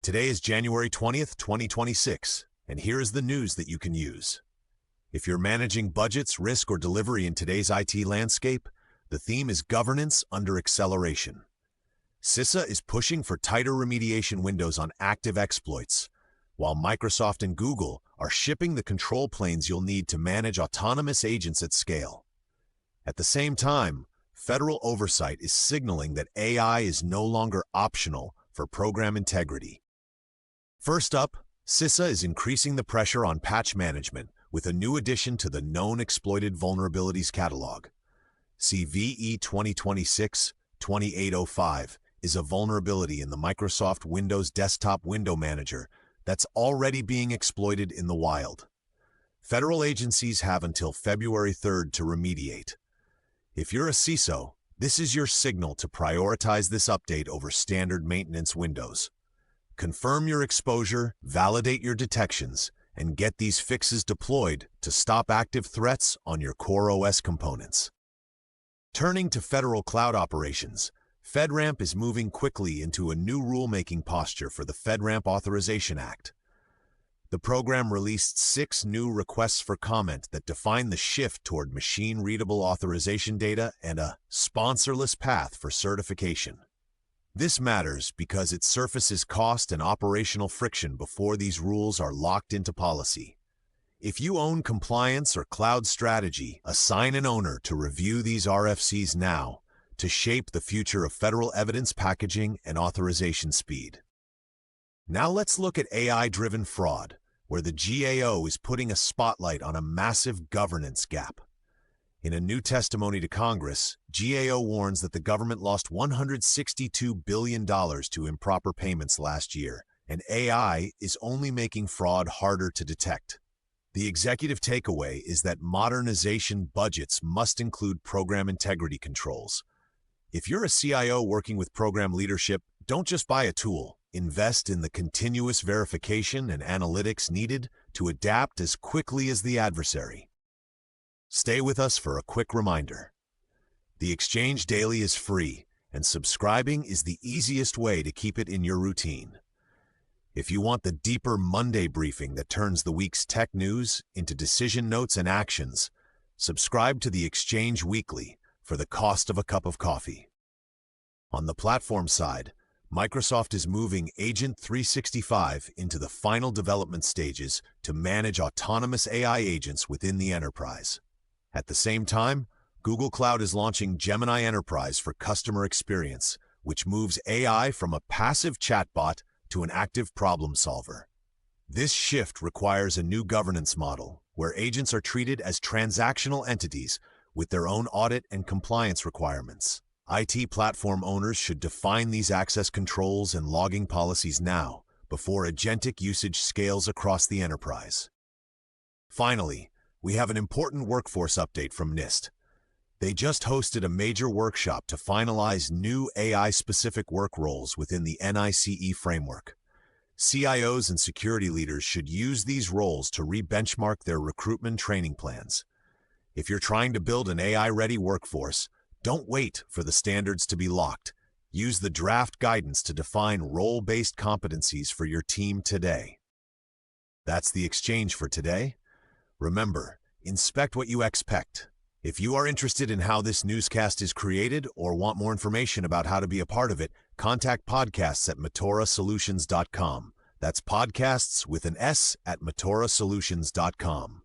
Today is January 20th, 2026, and here is the news that you can use. If you're managing budgets, risk, or delivery in today's IT landscape, the theme is governance under acceleration. CISA is pushing for tighter remediation windows on active exploits, while Microsoft and Google are shipping the control planes you'll need to manage autonomous agents at scale. At the same time, federal oversight is signaling that AI is no longer optional for program integrity. First up, CISA is increasing the pressure on patch management with a new addition to the Known Exploited Vulnerabilities Catalog. CVE 2026-2805 is a vulnerability in the Microsoft Windows Desktop Window Manager that's already being exploited in the wild. Federal agencies have until February 3rd to remediate. If you're a CISO, this is your signal to prioritize this update over standard maintenance windows. Confirm your exposure, validate your detections, and get these fixes deployed to stop active threats on your core OS components. Turning to federal cloud operations, FedRAMP is moving quickly into a new rulemaking posture for the FedRAMP Authorization Act. The program released 6 new requests for comment that define the shift toward machine-readable authorization data and a sponsorless path for certification. This matters because it surfaces cost and operational friction before these rules are locked into policy. If you own compliance or cloud strategy, assign an owner to review these RFCs now to shape the future of federal evidence packaging and authorization speed. Now let's look at AI-driven fraud, where the GAO is putting a spotlight on a massive governance gap. In a new testimony to Congress, GAO warns that the government lost $162 billion to improper payments last year, and AI is only making fraud harder to detect. The executive takeaway is that modernization budgets must include program integrity controls. If you're a CIO working with program leadership, don't just buy a tool. Invest in the continuous verification and analytics needed to adapt as quickly as the adversary. Stay with us for a quick reminder. The Exchange Daily is free, and subscribing is the easiest way to keep it in your routine. If you want the deeper Monday briefing that turns the week's tech news into decision notes and actions, subscribe to the Exchange Weekly for the cost of a cup of coffee. On the platform side, Microsoft is moving Agent 365 into the final development stages to manage autonomous AI agents within the enterprise. At the same time, Google Cloud is launching Gemini Enterprise for customer experience, which moves AI from a passive chatbot to an active problem solver. This shift requires a new governance model, where agents are treated as transactional entities with their own audit and compliance requirements. IT platform owners should define these access controls and logging policies now, before agentic usage scales across the enterprise. Finally, we have an important workforce update from NIST. They just hosted a major workshop to finalize new AI-specific work roles within the NICE framework. CIOs and security leaders should use these roles to re-benchmark their recruitment training plans. If you're trying to build an AI-ready workforce, don't wait for the standards to be locked. Use the draft guidance to define role-based competencies for your team today. That's the Exchange for today. Remember, inspect what you expect. If you are interested in how this newscast is created or want more information about how to be a part of it, contact podcasts at matorasolutions.com. That's podcasts with an S at matorasolutions.com.